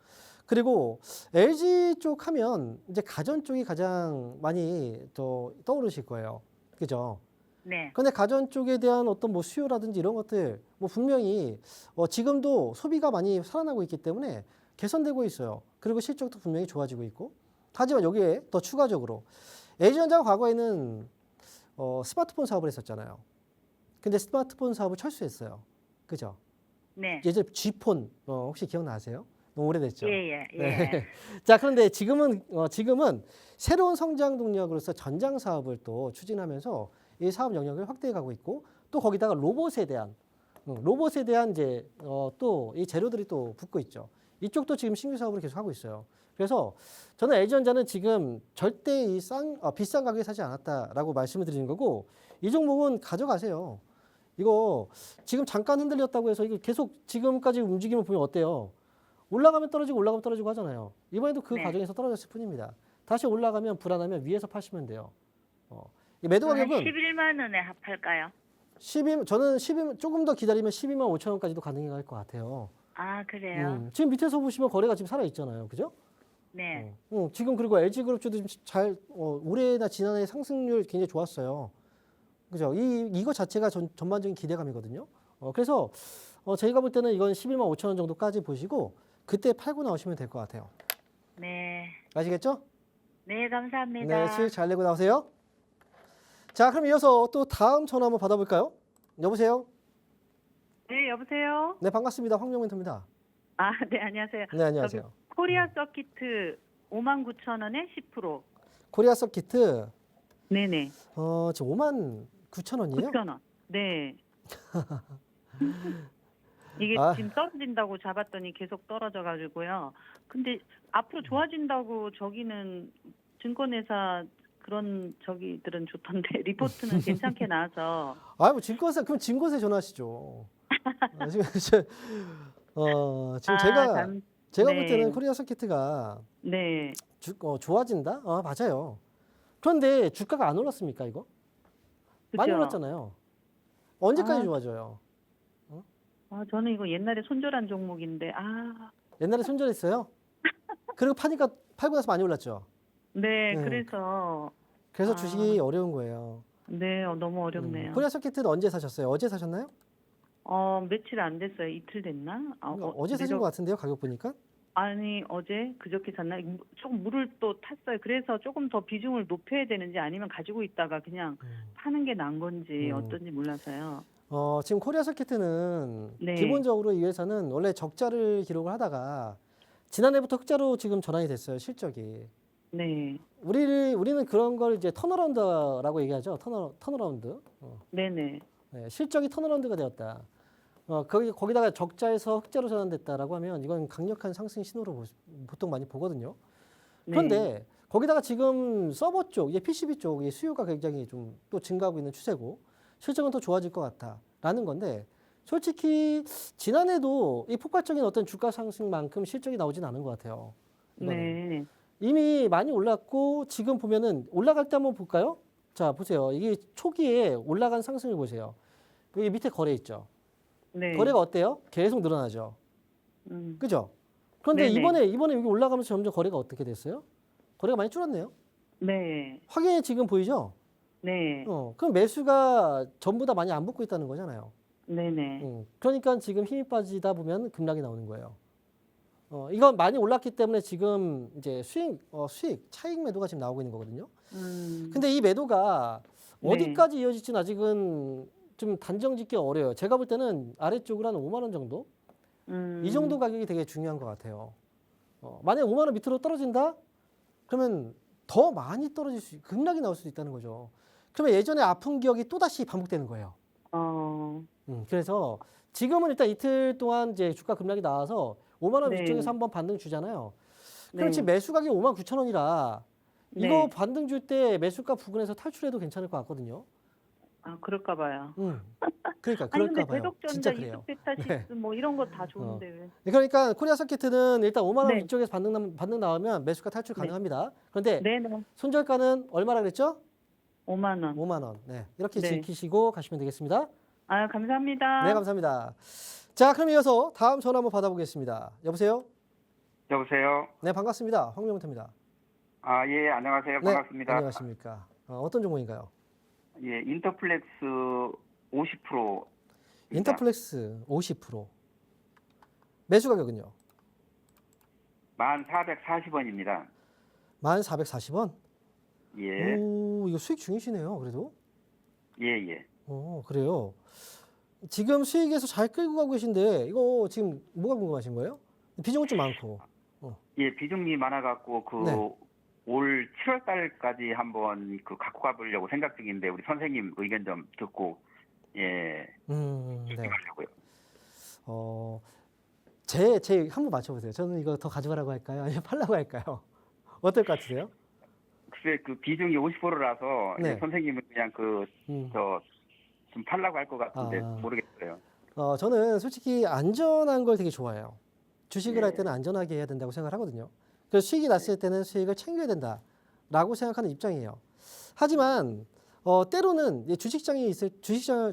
그리고 LG 쪽 하면 이제 가전 쪽이 가장 많이 또 떠오르실 거예요. 그죠? 네. 그런데 가전 쪽에 대한 어떤 뭐 수요라든지 이런 것들 뭐 분명히 지금도 소비가 많이 살아나고 있기 때문에 개선되고 있어요. 그리고 실적도 분명히 좋아지고 있고. 하지만 여기에 더 추가적으로 LG전자가 과거에는 스마트폰 사업을 했었잖아요. 근데 스마트폰 사업을 철수했어요. 그죠? 네. 예전 G폰 혹시 기억나세요? 너무 오래됐죠. 예. 네. 자, 그런데 지금은 새로운 성장 동력으로서 전장 사업을 또 추진하면서 이 사업 영역을 확대해 가고 있고 또 거기다가 로봇에 대한 이제 또 이 재료들이 또 붙고 있죠. 이쪽도 지금 신규 사업을 계속 하고 있어요. 그래서 저는 LG전자는 지금 절대 비싼 가격에 사지 않았다라고 말씀을 드리는 거고 이 종목은 가져가세요. 이거 지금 잠깐 흔들렸다고 해서 이거 계속 지금까지 움직임을 보면 어때요? 올라가면 떨어지고 올라가면 떨어지고 하잖아요. 이번에도 그 네. 과정에서 떨어졌을 뿐입니다. 다시 올라가면 불안하면 위에서 파시면 돼요. 이 매도 가격은 11만 원에 합할까요? 12, 저는 12 조금 더 기다리면 12만 5천 원까지도 가능할 것 같아요. 아, 그래요? 지금 밑에서 보시면 거래가 지금 살아 있잖아요, 그죠? 네. 지금 그리고 LG그룹주도 지금 잘 올해나 지난해 상승률 굉장히 좋았어요. 그죠? 이거 자체가 전반적인 기대감이거든요. 그래서 저희가 볼 때는 이건 11만 5천 원 정도까지 보시고 그때 팔고 나오시면 될 것 같아요. 네. 아시겠죠? 네, 감사합니다. 네, 수익 잘 내고 나오세요. 자, 그럼 이어서 또 다음 전화 한번 받아볼까요? 여보세요? 네, 여보세요? 네, 반갑습니다. 황명멘토입니다. 아, 네, 안녕하세요. 네, 안녕하세요. 코리아 서키트 59,000원에 10%. 코리아 서키트 네네. 지금 5만 9천 원이에요? 9,000원. 네. 이게 아. 지금 떨어진다고 잡았더니 계속 떨어져가지고요. 근데 앞으로 좋아진다고 저기는 증권회사 그런 저기들은 좋던데 리포트는 괜찮게 나와서. 뭐 증권사 그럼 증권사에 전화하시죠. 지금 제가 볼 네. 때는 코리아 서키트가 네. 좋아진다? 맞아요. 그런데 주가가 안 올랐습니까, 이거? 많이 그죠? 올랐잖아요. 언제까지 아. 좋아져요? 아, 저는 이거 옛날에 손절한 종목인데, 옛날에 손절했어요? 그리고 팔고 나서 많이 올랐죠. 네, 네. 그래서, 그래서 아. 주식이 어려운 거예요. 네, 너무 어렵네요. 코리아 서키트는 언제 사셨어요? 어제 사셨나요? 며칠 안 됐어요. 이틀 됐나? 어제 사신 것 같은데요, 가격 보니까? 아니, 어제 그저께 샀나? 조금 물을 또 탔어요. 그래서 조금 더 비중을 높여야 되는지 아니면 가지고 있다가 그냥 파는 게 나은 건지 어떤지 몰라서요. 지금 코리아 서키트는 네. 기본적으로 이 회사는 원래 적자를 기록을 하다가 지난해부터 흑자로 지금 전환이 됐어요, 실적이. 네. 우리는 그런 걸 이제 턴어라운드라고 얘기하죠. 턴어라운드. 네네. 네, 실적이 턴어라운드가 되었다. 거기다가 적자에서 흑자로 전환됐다라고 하면 이건 강력한 상승 신호로 보통 많이 보거든요. 그런데 네. 거기다가 지금 서버 쪽, 이제 PCB 쪽 수요가 굉장히 좀 또 증가하고 있는 추세고 실적은 더 좋아질 것 같다라는 건데 솔직히 지난해도 이 폭발적인 어떤 주가 상승만큼 실적이 나오진 않은 것 같아요. 이거는. 네. 이미 많이 올랐고 지금 보면은 올라갈 때 한번 볼까요? 자, 보세요. 이게 초기에 올라간 상승을 보세요. 여기 밑에 거래 있죠. 네. 거래가 어때요? 계속 늘어나죠. 그죠? 그런데 네네. 이번에 여기 올라가면서 점점 거래가 어떻게 됐어요? 거래가 많이 줄었네요. 네. 확연히 지금 보이죠? 네. 그럼 매수가 전부 다 많이 안 붙고 있다는 거잖아요. 네네. 그러니까 지금 힘이 빠지다 보면 급락이 나오는 거예요. 이건 많이 올랐기 때문에 지금 이제 수익, 차익 매도가 지금 나오고 있는 거거든요. 근데 이 매도가 네. 어디까지 이어질지는 아직은 좀 단정 짓기 어려워요. 제가 볼 때는 아래쪽으로 한 5만 원 정도? 이 정도 가격이 되게 중요한 것 같아요. 만약에 5만 원 밑으로 떨어진다? 그러면 더 많이 급락이 나올 수도 있다는 거죠. 그러면 예전에 아픈 기억이 또다시 반복되는 거예요. 그래서 지금은 일단 이틀 동안 이제 주가 급락이 나와서 5만 원 네. 위쪽에서 한번 반등 주잖아요. 그럼 네. 지금 매수 가격이 5만 9천 원이라 이거 네. 반등 줄 때 매수가 부근에서 탈출해도 괜찮을 것 같거든요. 그럴까 봐요. 그러니까 아니, 그럴까 근데 봐요. 대독전자, 진짜 그래요. 이소페타시스 뭐 이런 거 다 좋은데 왜? 그러니까 코리아 서키트는 일단 5만 원 네. 위쪽에서 반등 나오면 매수가 탈출 네. 가능합니다. 그런데 네네. 손절가는 얼마라 그랬죠? 5만 원. 5만 원. 네, 이렇게 네. 지키시고 가시면 되겠습니다. 감사합니다. 네, 감사합니다. 자, 그럼 이어서 다음 전화 한번 받아보겠습니다. 여보세요? 여보세요. 네, 반갑습니다. 황명태입니다. 예, 안녕하세요. 네, 반갑습니다. 안녕하십니까? 어떤 종목인가요? 예, 인터플렉스 50%. 인터플렉스 50%. 매수 가격은요? 1,440원입니다. 1,440원? 예, 오, 이거 수익 중이시네요, 그래도. 예, 예. 그래요. 지금 수익에서 잘 끌고 가고 계신데 이거 지금 뭐가 궁금하신 거예요? 비중은 좀 많고. 예, 비중이 많아갖고 네. 올 7월 달까지 한번 갖고 가보려고 생각 중인데 우리 선생님 의견 좀 듣고 네. 결정하려고요. 제 한번 맞춰보세요. 저는 이거 더 가져가라고 할까요? 아니면 팔라고 할까요? 어떨 것 같으세요? 글쎄 그 비중이 50%라서 네. 선생님은 그냥 좀 팔라고 할 것 같은데 아. 모르겠어요. 저는 솔직히 안전한 걸 되게 좋아해요. 주식을 할 때는 안전하게 해야 된다고 생각을 하거든요. 그래서 수익이 났을 때는 수익을 챙겨야 된다라고 생각하는 입장이에요. 하지만 때로는 이제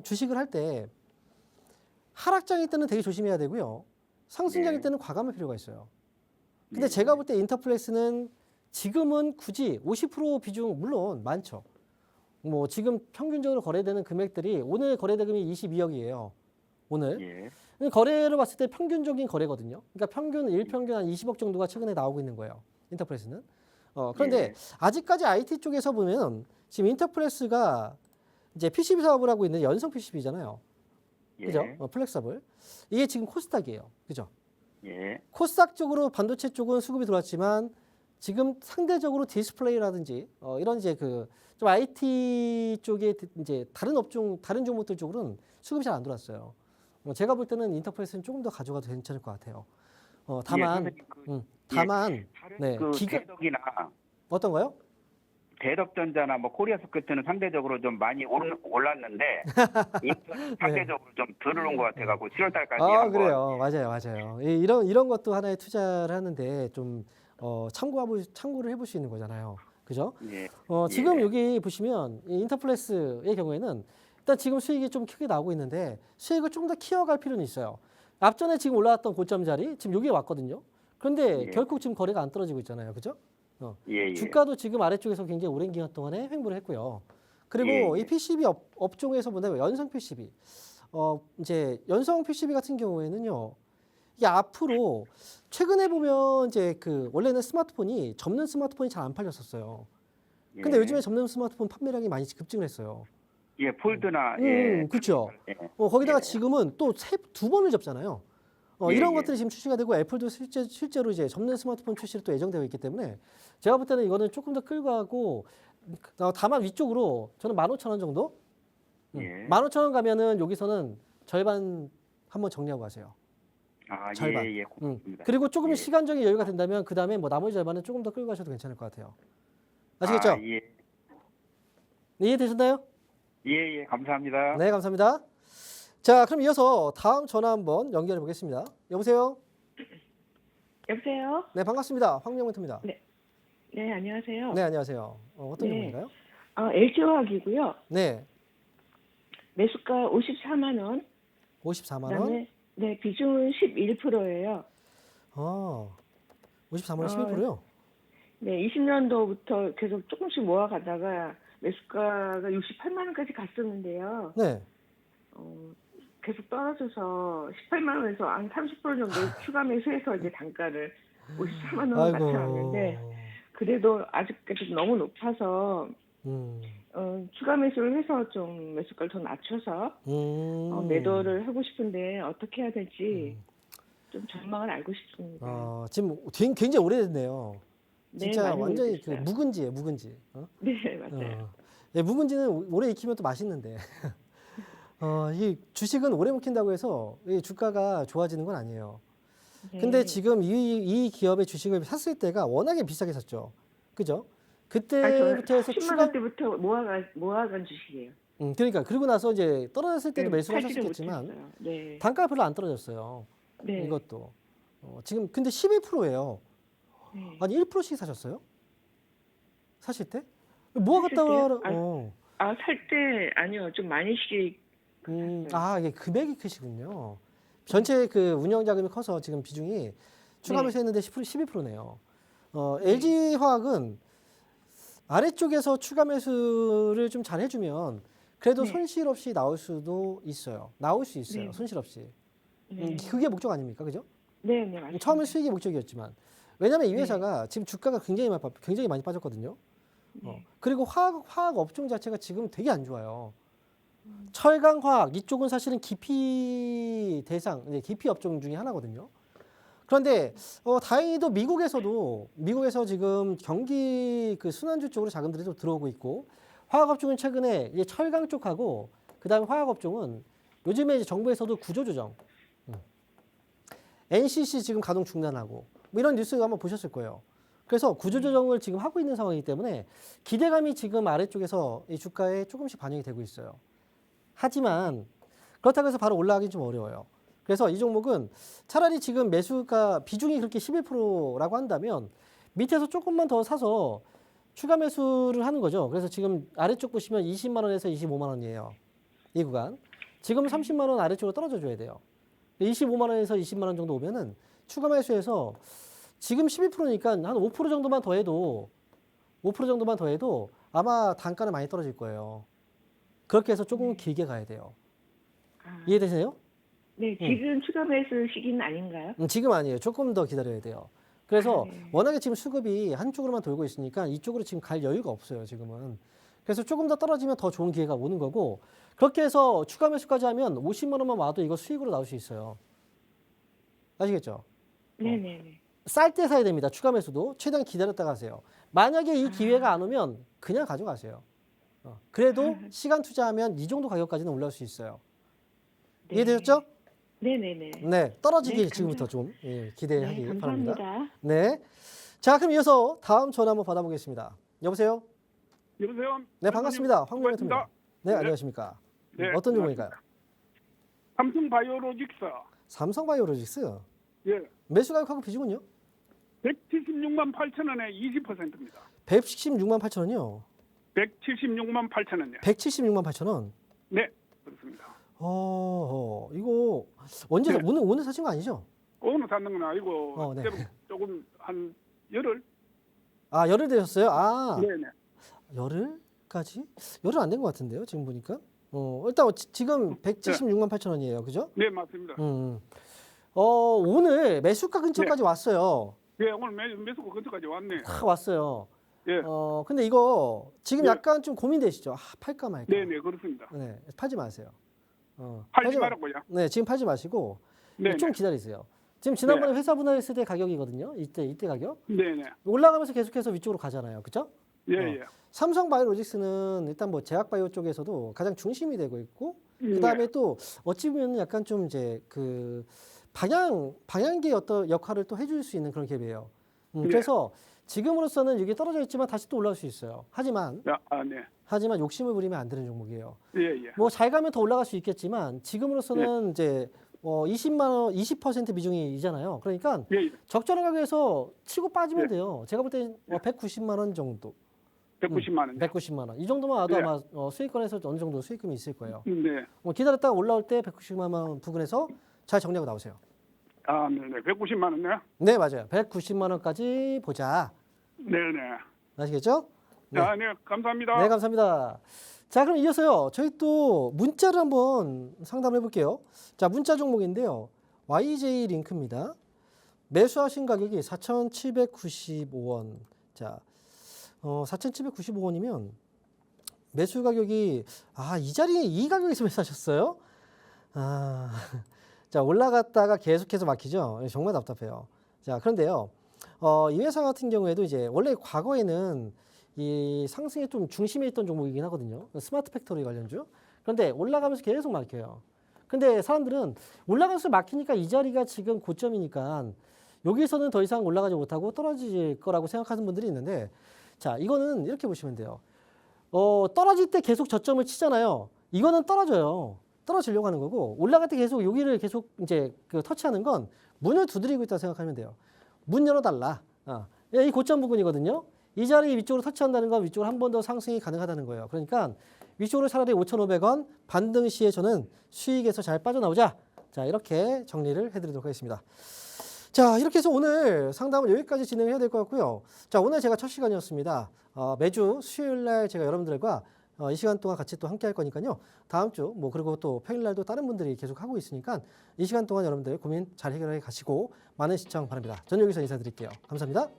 주식을 할 때 하락장일 때는 되게 조심해야 되고요. 상승장일 때는 과감할 필요가 있어요. 근데 제가 볼 때 인터플렉스는 지금은 굳이 50% 비중 물론 많죠. 뭐 지금 평균적으로 거래되는 금액들이 오늘 거래 대금이 22억이에요. 오늘. 거래를 봤을 때 평균적인 거래거든요. 그러니까 일평균 한 20억 정도가 최근에 나오고 있는 거예요. 인터플렉스는. 그런데 아직까지 IT 쪽에서 보면 지금 인터플렉스가 이제 PCB 사업을 하고 있는 연성 PCB잖아요. 그죠? 플렉서블. 이게 지금 코스닥이에요. 그죠? 코스닥 쪽으로 반도체 쪽은 수급이 들어왔지만 지금 상대적으로 디스플레이라든지 이런 이제 좀 IT 쪽에 이제 다른 종목들 쪽으로는 수급이 잘 안 들어왔어요. 제가 볼 때는 인터플렉스는 조금 더 가져가도 괜찮을 것 같아요. 다만 네, 대덕이나 어떤가요? 대덕전자나 뭐 코리아소켓은 상대적으로 좀 많이 올랐는데 인터는 상대적으로 좀 덜 오른 것 같아가지고 7월달까지 한번. 그래요. 맞아요. 이런 것도 하나의 투자를 하는데 좀 참고를 해볼 수 있는 거잖아요. 그죠? 지금 여기 보시면 이 인터플렉스의 경우에는 일단 지금 수익이 좀 크게 나오고 있는데 수익을 좀 더 키워갈 필요는 있어요. 앞전에 지금 올라왔던 고점 자리 지금 여기에 왔거든요. 그런데 결국 지금 거래가 안 떨어지고 있잖아요. 그죠? 주가도 지금 아래쪽에서 굉장히 오랜 기간 동안에 횡보를 했고요. 그리고 이 PCB 업종에서 보면 연성 PCB, 이제 연성 PCB 같은 경우에는요, 이게 앞으로 최근에 보면 이제 원래는 스마트폰이 접는 스마트폰이 잘 안 팔렸었어요. 근데 요즘에 접는 스마트폰 판매량이 많이 급증을 했어요. 폴드나 그렇죠. 거기다가 지금은 또 두 번을 접잖아요. 이런 것들이 지금 출시가 되고 애플도 실제로 이제 접는 스마트폰 출시를 또 예정되어 있기 때문에 제가 볼 때는 이거는 조금 더 끌고 가고 다만 위쪽으로 저는 15,000원 정도? 15,000원 가면은 여기서는 절반 한번 정리하고 가세요. 절반. 고맙습니다. 그리고 조금 시간적인 여유가 된다면 그 다음에 뭐 나머지 절반은 조금 더 끌고 가셔도 괜찮을 것 같아요. 아시겠죠? 네, 이해되셨나요? 감사합니다. 네, 감사합니다. 자, 그럼 이어서 다음 전화 한번 연결해 보겠습니다. 여보세요? 여보세요? 네, 반갑습니다. 황명훈입니다. 네, 안녕하세요. 네, 안녕하세요. 어떤 네. 종목인가요? LG화학이고요. 네, 매수가 54만 원. 54만 원. 그다음에 비중은 11%예요. 54만 원 11%요? 네, 20년도부터 계속 조금씩 모아가다가 매수가가 68만 원까지 갔었는데요. 네. 계속 떨어져서 18만 원에서 한 30% 정도 추가 매수해서 이제 단가를 54만 원 같이 왔는데 그래도 아직까지 너무 높아서 추가 매수를 해서 좀 매수가를 더 낮춰서 매도를 하고 싶은데 어떻게 해야 될지 좀 전망을 알고 싶습니다. 지금 굉장히 오래됐네요. 진짜 네, 많이 완전히 오래됐어요. 묵은지예요, 묵은지. 네, 맞아요. 묵은지는 오래 익히면 또 맛있는데. 이 주식은 오래 묵힌다고 해서 이 주가가 좋아지는 건 아니에요. 근데 지금 이 기업의 주식을 샀을 때가 워낙에 비싸게 샀죠. 그죠? 그때부터 해서 10만 원대부터 모아간 주식이에요. 그러니까 그리고 나서 이제 떨어졌을 때도 네, 매수를 팔지를 하셨겠지만 못했어요. 네. 단가가 별로 안 떨어졌어요. 네. 이것도. 지금 근데 11%예요. 네. 아니 1%씩 사셨어요? 사실 때? 모아갔다가 살 때 아니요. 좀 많이씩 이게 금액이 크시군요. 전체 운영 자금이 커서 지금 비중이 추가 매수했는데 12%네요. LG화학은 아래쪽에서 추가 매수를 좀 잘 해주면 그래도 손실 없이 나올 수 있어요. 네. 손실 없이. 네. 그게 목적 아닙니까? 그죠? 네, 맞습니다. 처음에 수익이 목적이었지만 왜냐하면 이 회사가 지금 주가가 굉장히 많이 빠졌거든요. 그리고 화학 업종 자체가 지금 되게 안 좋아요. 철강화학 이쪽은 사실은 기피 업종 중에 하나거든요. 그런데 다행히도 미국에서 지금 경기 순환주 쪽으로 자금들이 좀 들어오고 있고 화학 업종은 최근에 이제 철강 쪽하고 그다음에 화학 업종은 요즘에 이제 정부에서도 구조조정, NCC 지금 가동 중단하고 뭐 이런 뉴스 한번 보셨을 거예요. 그래서 구조조정을 지금 하고 있는 상황이기 때문에 기대감이 지금 아래쪽에서 이 주가에 조금씩 반영이 되고 있어요. 하지만 그렇다고 해서 바로 올라가긴 좀 어려워요. 그래서 이 종목은 차라리 지금 매수가 비중이 그렇게 11%라고 한다면 밑에서 조금만 더 사서 추가 매수를 하는 거죠. 그래서 지금 아래쪽 보시면 20만 원에서 25만 원이에요. 이 구간. 지금 30만 원 아래쪽으로 떨어져 줘야 돼요. 25만 원에서 20만 원 정도 오면은 추가 매수해서 지금 12%니까 한 5% 정도만 더 해도 5% 정도만 더 해도 아마 단가는 많이 떨어질 거예요. 그렇게 해서 조금 길게 가야 돼요. 아, 이해되세요? 네, 지금 추가 매수 시기는 아닌가요? 지금 아니에요. 조금 더 기다려야 돼요. 그래서 네. 워낙에 지금 수급이 한쪽으로만 돌고 있으니까 이쪽으로 지금 갈 여유가 없어요. 지금은. 그래서 조금 더 떨어지면 더 좋은 기회가 오는 거고 그렇게 해서 추가 매수까지 하면 50만 원만 와도 이거 수익으로 나올 수 있어요. 아시겠죠? 네네네. 쌀 때 사야 됩니다. 추가 매수도 최대한 기다렸다가 하세요. 만약에 이 기회가 안 오면 그냥 가져가세요. 그래도 시간 투자하면 이 정도 가격까지는 올라올 수 있어요. 네. 이해되셨죠? 네네네. 네, 떨어지길 네, 지금부터 좀 기대하기 네, 바랍니다. 감사합니다. 네, 자 그럼 이어서 다음 전화 한번 받아보겠습니다. 여보세요? 여보세요. 네, 반갑습니다. 황명현입니다. 반갑습니다. 네, 네. 안녕하십니까? 네, 어떤 종목인가요? 삼성바이오로직스. 삼성바이오로직스. 예. 매수 가격하고 비중은요? 176만 8천 원에 20%입니다. 116만 8천 원이요. 176만 8천 원이요. 176만 8천 원. 네, 그렇습니다. 이거 언제 네. 오늘 사신 거 아니죠? 오늘 사는 건 아니고 네. 조금 한 열흘. 아, 열흘 되셨어요? 아, 네네. 열흘까지? 열흘 안 된 것 같은데요, 지금 보니까. 일단 지금 176만 8천 원이에요, 그죠? 네, 맞습니다. 오늘 매수가 근처까지 왔어요. 네, 오늘 매수고 근처까지 왔네. 왔어요. 예. 근데 이거 지금 네. 약간 좀 고민되시죠? 팔까 말까? 네네, 그렇습니다. 네, 팔지 마세요. 팔지 마- 말라고요. 네, 지금 팔지 마시고 네네. 좀 기다리세요. 지금 지난번에 회사 분할했을 때 가격이거든요. 이때 가격. 네네. 올라가면서 계속해서 위쪽으로 가잖아요. 그죠? 예, 예. 삼성바이오로직스는 일단 뭐 제약바이오 쪽에서도 가장 중심이 되고 있고 그다음에 또 어찌 보면 약간 좀 이제 그 방향계의 어떤 역할을 또 해줄 수 있는 그런 기업이에요. 그래서 지금으로서는 이게 떨어져 있지만 다시 또 올라올 수 있어요. 하지만 네. 욕심을 부리면 안 되는 종목이에요. 예, 예. 뭐 잘 가면 더 올라갈 수 있겠지만 지금으로서는 이제 20만 원, 20% 비중이잖아요. 그러니까 예, 예. 적절한 가격에서 치고 빠지면 네. 돼요. 제가 볼 때 190만 원 정도. 190만 원. 190만 원. 이 정도만 와도 네. 아마 수익권에서 어느 정도 수익금이 있을 거예요. 네. 기다렸다가 올라올 때 190만 원 부근에서 잘 정리하고 나오세요. 아, 네네. 190만 원네. 네, 맞아요. 190만 원까지 보자. 네네. 아시겠죠? 네. 아, 네. 감사합니다. 네, 감사합니다. 자, 그럼 이어서요. 저희 또 문자를 한번 상담해 볼게요. 자, 문자 종목인데요. YJ 링크입니다. 매수하신 가격이 4,795원. 자, 4,795원이면 매수 가격이 이 자리에 이 가격에서 매수하셨어요? 자, 올라갔다가 계속해서 막히죠. 정말 답답해요. 자, 그런데요. 이 회사 같은 경우에도 이제 원래 과거에는 이 상승에 좀 중심에 있던 종목이긴 하거든요. 스마트 팩토리 관련주. 그런데 올라가면서 계속 막혀요. 근데 사람들은 올라가면서 막히니까 이 자리가 지금 고점이니까 여기서는 더 이상 올라가지 못하고 떨어질 거라고 생각하는 분들이 있는데 자, 이거는 이렇게 보시면 돼요. 떨어질 때 계속 저점을 치잖아요. 이거는 떨어져요. 떨어지려고 하는 거고 올라갈 때 계속 여기를 계속 이제 터치하는 건 문을 두드리고 있다고 생각하면 돼요. 문 열어달라. 이 고점 부분이거든요. 이 자리 위쪽으로 터치한다는 건 위쪽으로 한 번 더 상승이 가능하다는 거예요. 그러니까 위쪽으로 차라리 5,500원 반등 시에 저는 수익에서 잘 빠져나오자. 자, 이렇게 정리를 해드리도록 하겠습니다. 자, 이렇게 해서 오늘 상담은 여기까지 진행해야 될 것 같고요. 자, 오늘 제가 첫 시간이었습니다. 매주 수요일 날 제가 여러분들과 이 시간 동안 같이 또 함께 할 거니까요. 다음 주 그리고 또 평일 날도 다른 분들이 계속 하고 있으니까 이 시간 동안 여러분들 고민 잘 해결해 가시고 많은 시청 바랍니다. 저는 여기서 인사드릴게요. 감사합니다.